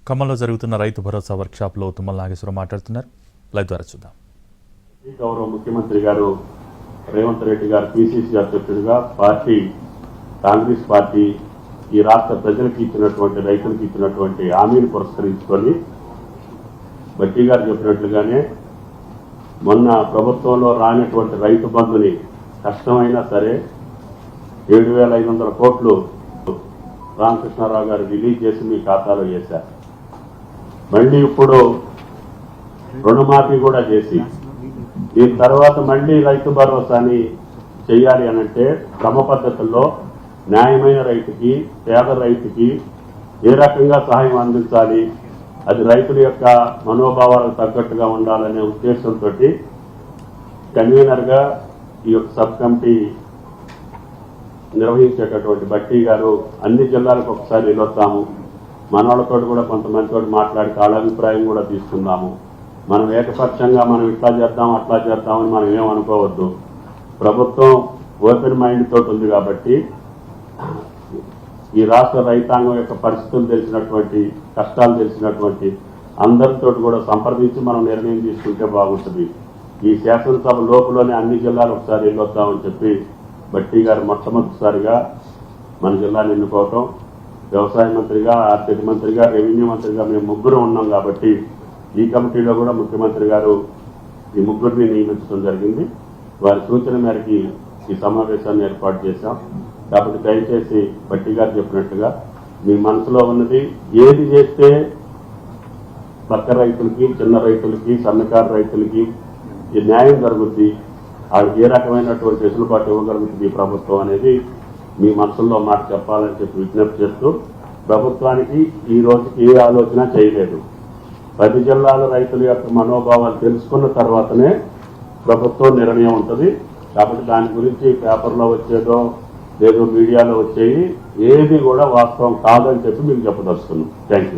ఖమ్మంలో జరుగుతున్న రైతు భరోసా వర్క్షాప్లో తుమ్మల నాగేశ్వరరావు మాట్లాడుతున్నారు. లైవ్ ద్వారా చూద్దాం. గౌరవ ముఖ్యమంత్రి గారు రేవంత్ రెడ్డి గారు పిసిసి అధ్యక్షుడిగా కాంగ్రెస్ పార్టీ ఈ రాష్ట్ర ప్రజలకు ఇచ్చినటువంటి రైతులకు ఇచ్చినటువంటి హామీని పురస్కరించుకొని బట్టి గారు చెప్పినట్లుగానే మొన్న ప్రభుత్వంలో రానటువంటి రైతు బంధుని కష్టమైనా సరే 7,500 కోట్లు రామకృష్ణారావు గారు రిలీజ్ చేసి మీ ఖాతాలో వేశారు. మళ్ళీ ఇప్పుడు రుణమాఫీ కూడా చేసి దీని తర్వాత మళ్ళీ రైతు భరోసాని చేయాలి అనంటే క్రమ పద్ధతుల్లో న్యాయమైన రైతుకి పేద రైతుకి ఏ రకంగా సహాయం అందించాలి, అది రైతుల యొక్క మనోభావాలకు తగ్గట్టుగా ఉండాలనే ఉద్దేశంతో కన్వీనర్గా ఈ యొక్క సబ్ కమిటీ నిర్వహించేటటువంటి బట్టి గారు అన్ని జిల్లాలకు ఒకసారి వెళ్ళొస్తాము, మనవాళ్ళతో కూడా కొంతమందితో మాట్లాడి వాళ్ళ అభిప్రాయం కూడా తీసుకుందాము. మనం ఏకపక్షంగా మనం ఇట్లా చేద్దాం అట్లా చేద్దామని మనం ఏమనుకోవద్దు. ప్రభుత్వం ఓపెన్ మైండ్ తోటి ఉంది కాబట్టి ఈ రాష్ట్ర రైతాంగం యొక్క పరిస్థితులు తెలిసినటువంటి కష్టాలు తెలిసినటువంటి అందరితో కూడా సంప్రదించి మనం నిర్ణయం తీసుకుంటే బాగుంటుంది. ఈ శాసనసభ లోపులోనే అన్ని జిల్లాలు ఒకసారి వెళ్ళొద్దామని చెప్పి బట్టి గారు మొట్టమొదటిసారిగా మన జిల్లాను ఎన్నుకోవటం, వ్యవసాయ మంత్రిగా, ఆర్థిక మంత్రిగా, రెవెన్యూ మంత్రిగా మేము ముగ్గురు ఉన్నాం కాబట్టి ఈ కమిటీలో కూడా ముఖ్యమంత్రి గారు ఈ ముగ్గురిని నియమించడం జరిగింది. వారి సూచన మేరకు ఈ సమావేశాన్ని ఏర్పాటు చేశాం. కాబట్టి దయచేసి బట్టి గారు చెప్పినట్టుగా మీ మనసులో ఉన్నది ఏది చేస్తే పక్క రైతులకి, చిన్న రైతులకి, సన్నకారు రైతులకి ఈ న్యాయం జరుగుద్ది, వాళ్ళకి ఏ రకమైనటువంటి వెసులుబాటు ఇవ్వగలుగుతుంది ఈ ప్రభుత్వం అనేది మీ మనసుల్లో మాట చెప్పాలని చెప్పి విజ్ఞప్తి చేస్తూ, ప్రభుత్వానికి ఈ రోజుకి ఏ ఆలోచన చేయలేదు. 10 జిల్లాల రైతుల యొక్క మనోభావాలు తెలుసుకున్న తర్వాతనే ప్రభుత్వం నిర్ణయం ఉంటుంది. కాబట్టి దాని గురించి పేపర్లో వచ్చేదో లేదో మీడియాలో వచ్చేవి ఏది కూడా వాస్తవం కాదని చెప్పి మీకు చెప్పదలుచుకున్నాం. Thank you.